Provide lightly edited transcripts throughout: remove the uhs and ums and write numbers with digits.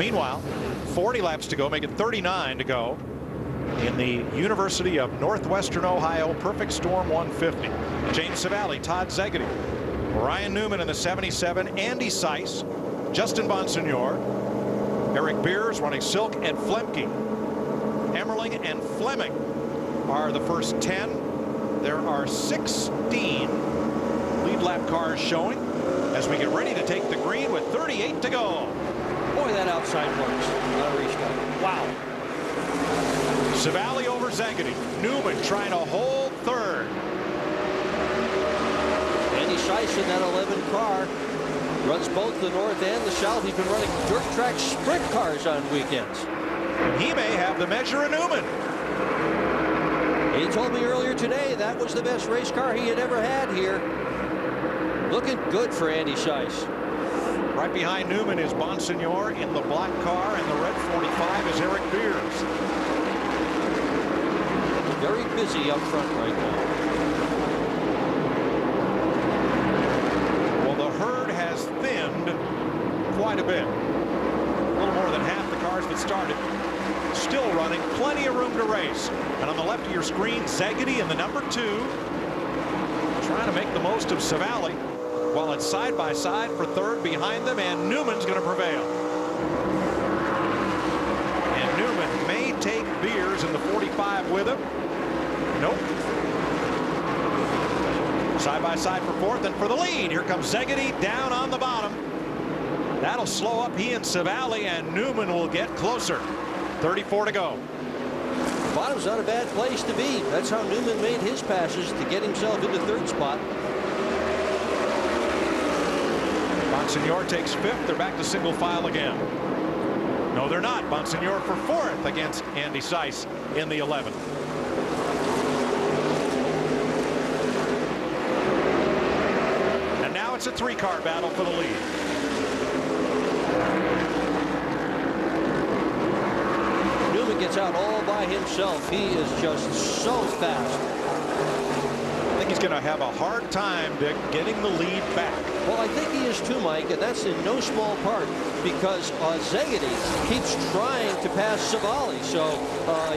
Meanwhile, 40 laps to go, make it 39 to go in the University of Northwestern Ohio Perfect Storm 150. James Savali, Todd Szegedy, Ryan Newman in the 77, Andy Seiss, Justin Bonsignor, Eric Beers running Silk and Flemke. Emmerling and Fleming are the first 10. There are 16 lead lap cars showing as we get ready to take the green with 38 to go. Boy, that outside works. Wow. Savali over Szegedy. Newman trying to hold third. Andy Seiss in that 11 car runs both the north and the south. He's been running dirt track sprint cars on weekends. He may have the measure of Newman. He told me earlier today that was the best race car he had ever had here. Looking good for Andy Seiss. Right behind Newman is Bonsignor in the black car, and the red 45 is Eric Beers. Very busy up front right now. Well, the herd has thinned quite a bit. A little more than half the cars that started still running, plenty of room to race. And on the left of your screen, Szegedy in the number 2, trying to make the most of Savali, while it's side by side for third behind them, and Newman's going to prevail. And Newman may take Beers in the 45 with him. Nope. Side by side for fourth, and for the lead, here comes Szegedy down on the bottom. That'll slow up he and Savali, and Newman will get closer. 34 to go. Bottom's not a bad place to be. That's how Newman made his passes to get himself into third spot. Bonsignor takes fifth. They're back to single file again. No, they're not. Bonsignor for fourth against Andy Seiss in the 11th. And now it's a three-car battle for the lead. Newman gets out all by himself. He is just so fast. I think he's going to have a hard time, Dick, getting the lead back. Well, I think he is too, Mike, and that's in no small part because Szegedy keeps trying to pass Savali. So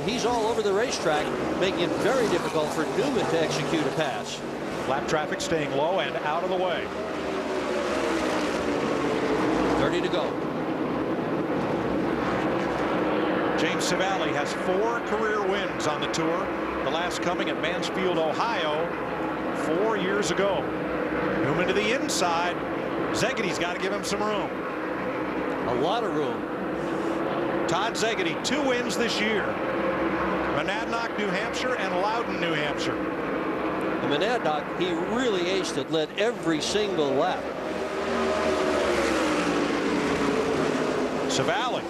he's all over the racetrack, making it very difficult for Newman to execute a pass. Lap traffic staying low and out of the way. 30 to go. James Savali has 4 career wins on the tour, the last coming at Mansfield, Ohio, 4 years ago. Newman to the inside. Szegedy's got to give him some room. A lot of room. Todd Szegedy, 2 wins this year. Monadnock, New Hampshire, and Loudon, New Hampshire. The Monadnock, he really aced it, led every single lap. Savali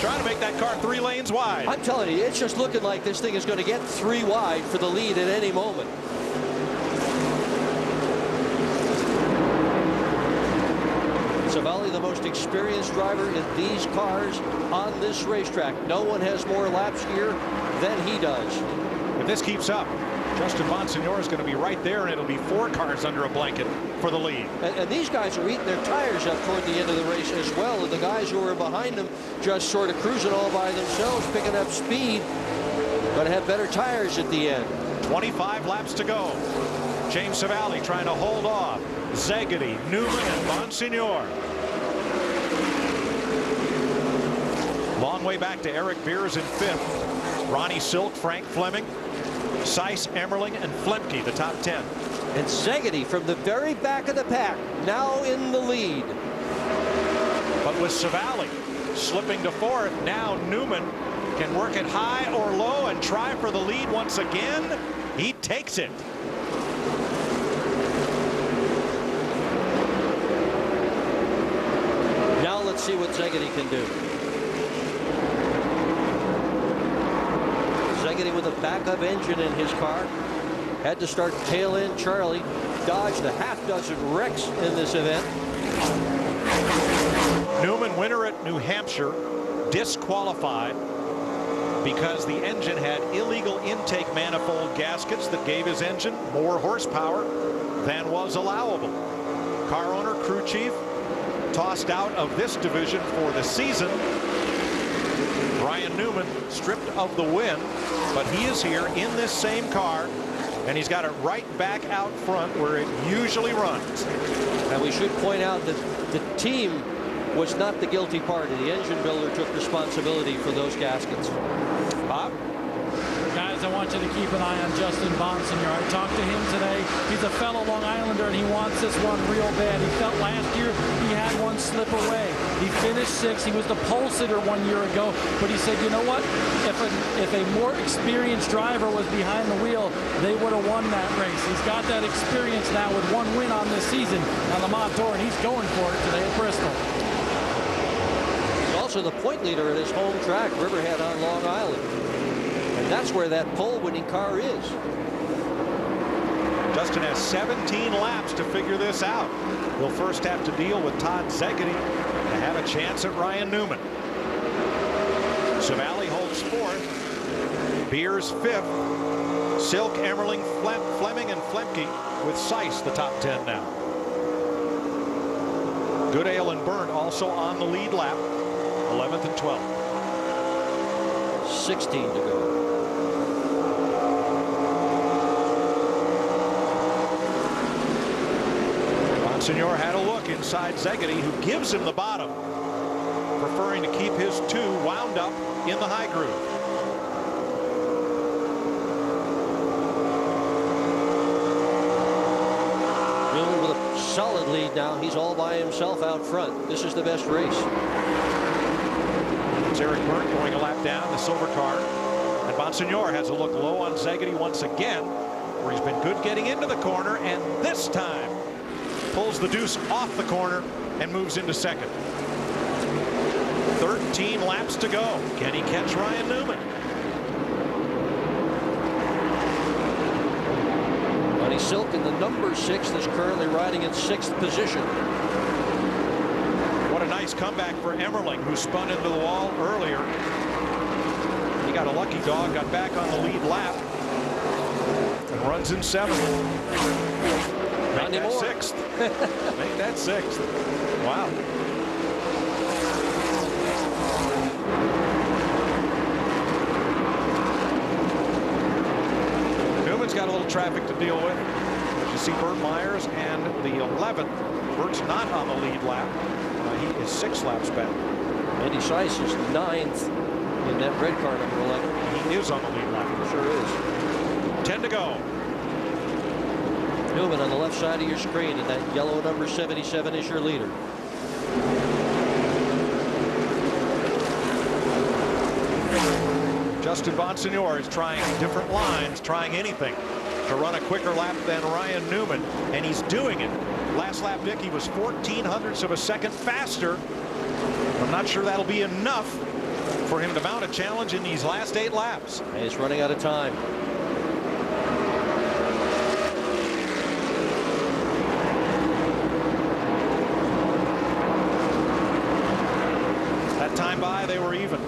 trying to make that car 3 lanes wide. I'm telling you, it's just looking like this thing is going to get 3 wide for the lead at any moment. Savali, the most experienced driver in these cars on this racetrack. No one has more laps here than he does. If this keeps up, Justin Bonsignor is going to be right there, and it'll be 4 cars under a blanket for the lead. And these guys are eating their tires up toward the end of the race as well. And the guys who are behind them just sort of cruising all by themselves, picking up speed, but have better tires at the end. 25 laps to go. James Savali trying to hold off Szegedy, Newman, and Bonsignor. Long way back to Eric Beers in 5th. Ronnie Silk, Frank Fleming, Seiss, Emmerling, and Flemke, the top 10. And Szegedy from the very back of the pack, now in the lead. But with Savali slipping to 4th, now Newman can work it high or low and try for the lead once again. He takes it. Now let's see what Szegedy can do. Szegedy with a backup engine in his car. Had to start tail end Charlie. Dodged a half-dozen wrecks in this event. Newman, winner at New Hampshire, disqualified because the engine had illegal intake manifold gaskets that gave his engine more horsepower than was allowable. Car owner, crew chief, tossed out of this division for the season. Ryan Newman stripped of the win, but he is here in this same car, and he's got it right back out front where it usually runs. And we should point out that the team was not the guilty party. The engine builder took responsibility for those gaskets. Bob? Guys, I want you to keep an eye on Justin Bonsignor. I talked to him today. He's a fellow Long Islander, and he wants this one real bad. He felt last year he had one slip away. He finished 6th. He was the pole sitter 1 year ago, but he said, you know what? If a more experienced driver was behind the wheel, they would have won that race. He's got that experience now with 1 win on this season on the Mont Tour, and he's going for it today at Bristol. He's also the point leader at his home track, Riverhead on Long Island. And that's where that pole-winning car is. Justin has 17 laps to figure this out. He'll first have to deal with Todd Szegedy to have a chance at Ryan Newman. Savali holds 4th. Beers 5th. Silk, Emmerling, Fleming, and Flemke with Seiss the top 10 now. Goodale and Byrne also on the lead lap, 11th and 12th. 16 to go. Bonsignor had a look inside Szegedy, who gives him the bottom, preferring to keep his 2 wound up in the high groove. Newman with a solid lead now. He's all by himself out front. This is the best race. It's Eric Byrne going a lap down the silver car. And Bonsignor has a look low on Szegedy once again, where he's been good getting into the corner, and this time pulls the deuce off the corner and moves into 2nd. 13 laps to go. Can he catch Ryan Newman? Buddy Silk in the number 6 is currently riding in 6th position. What a nice comeback for Emmerling, who spun into the wall earlier. He got a lucky dog, got back on the lead lap, and runs in 7th. Make that 6th. Make that 6th. Wow. Newman's got a little traffic to deal with. You see Bert Myers and the 11th. Bert's not on the lead lap. He is 6 laps back. Andy Seiss is 9th in that red car, number 11. He is on the lead lap. Sure is. 10 to go. Newman on the left side of your screen, and that yellow number 77 is your leader. Justin Bonsignor is trying different lines, trying anything to run a quicker lap than Ryan Newman, and he's doing it. Last lap, Dick, he was 0.14 of a second faster. I'm not sure that'll be enough for him to mount a challenge in these last 8 laps. And he's running out of time. That time by, they were even.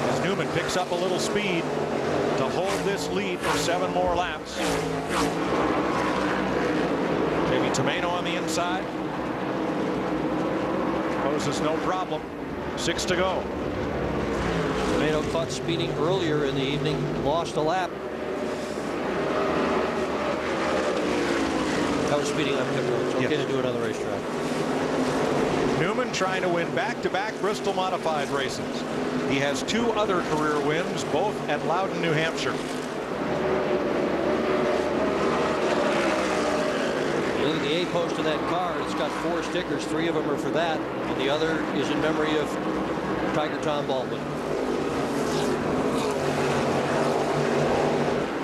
As Newman picks up a little speed to hold this lead for 7 more laps. Maybe Tomato on the inside. Poses no problem. 6 to go. Tomato caught speeding earlier in the evening, lost a lap. That was speeding on pit road. It's okay to do another racetrack. Newman trying to win back-to-back Bristol modified races. He has 2 other career wins, both at Loudon, New Hampshire. Look at the A post of that car. It's got 4 stickers. 3 of them are for that, and the other is in memory of Tiger Tom Baldwin.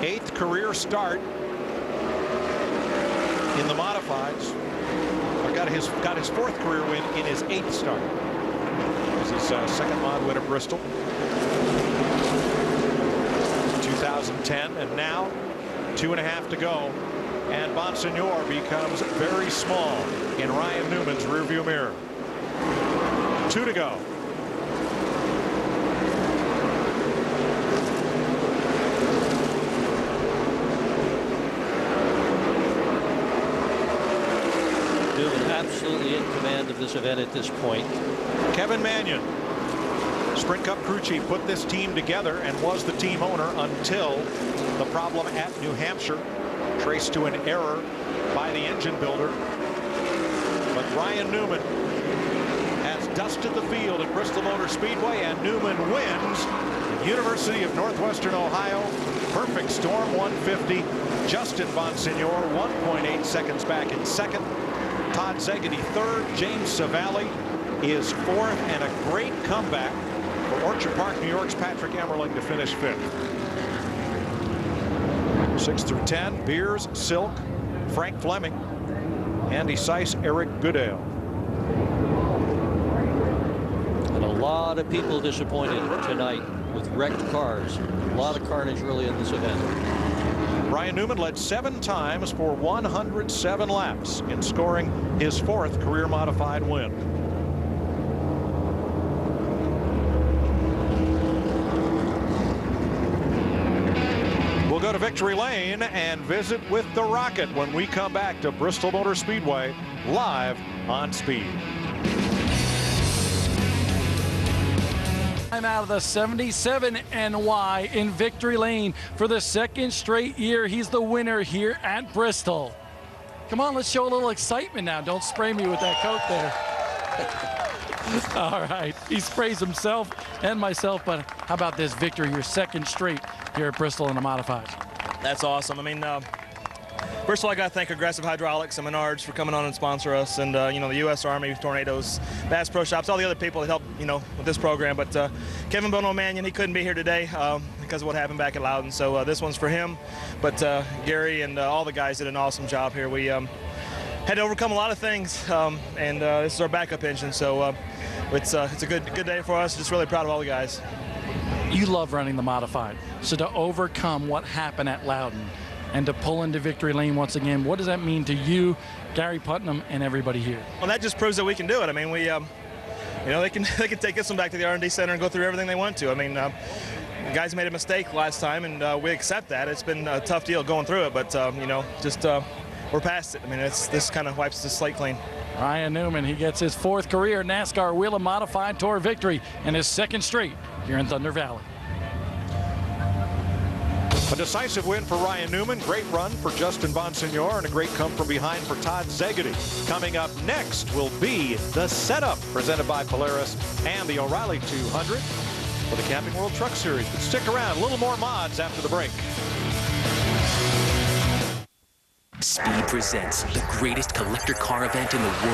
8th career start in the modifieds. Got his 4th career win in his 8th start. This is his 2nd mod win at Bristol. 2010, and now 2.5 to go. And Bonsignor becomes very small in Ryan Newman's rearview mirror. 2 to go. Newman absolutely in this event at this point. Kevin Mannion, Sprint Cup crew chief, put this team together and was the team owner until the problem at New Hampshire, traced to an error by the engine builder. But Ryan Newman has dusted the field at Bristol Motor Speedway, and Newman wins the University of Northwestern Ohio Perfect Storm 150. Justin Bonsignor 1.8 seconds back in second. Todd Szegedy third. James Savali is fourth, and a great comeback for Orchard Park, New York's Patrick Emmerling to finish fifth. 6 through 10, Beers, Silk, Frank Fleming, Andy Seiss, Eric Goodale. And a lot of people disappointed tonight with wrecked cars. A lot of carnage early in this event. Ryan Newman led 7 times for 107 laps in scoring his 4th career modified win. We'll go to Victory Lane and visit with the Rocket when we come back to Bristol Motor Speedway live on Speed. I'm out of the 77 NY in Victory Lane for the 2nd straight year. He's the winner here at Bristol. Come on, let's show a little excitement now. Don't spray me with that coat there. All right, he sprays himself and myself, but how about this victory, your 2nd straight here at Bristol in the modifieds? That's awesome. I mean, first of all, I got to thank Aggressive Hydraulics and Menards for coming on and sponsor us, and you know, the U.S. Army, Tornadoes, Bass Pro Shops, all the other people that helped, you know, with this program. But Kevin Bono Mannion, he couldn't be here today because of what happened back at Loudon. So this one's for him. But Gary and all the guys did an awesome job here. We had to overcome a lot of things, and this is our backup engine. So it's a good day for us. Just really proud of all the guys. You love running the modified, so to overcome what happened at Loudon and to pull into Victory Lane once again, what does that mean to you, Gary Putnam, and everybody here? Well, that just proves that we can do it. I mean, we, you know, they can take this one back to the R&D center and go through everything they want to. I mean, the guys made a mistake last time, and we accept that. It's been a tough deal going through it, but you know, just we're past it. I mean, this kind of wipes the slate clean. Ryan Newman, he gets his 4th career NASCAR Whelen Modified Tour victory and his 2nd straight here in Thunder Valley. A decisive win for Ryan Newman, great run for Justin Bonsignor, and a great come from behind for Todd Szegedy. Coming up next will be the setup presented by Polaris and the O'Reilly 200 for the Camping World Truck Series. But stick around, a little more mods after the break. Speed presents the greatest collector car event in the world.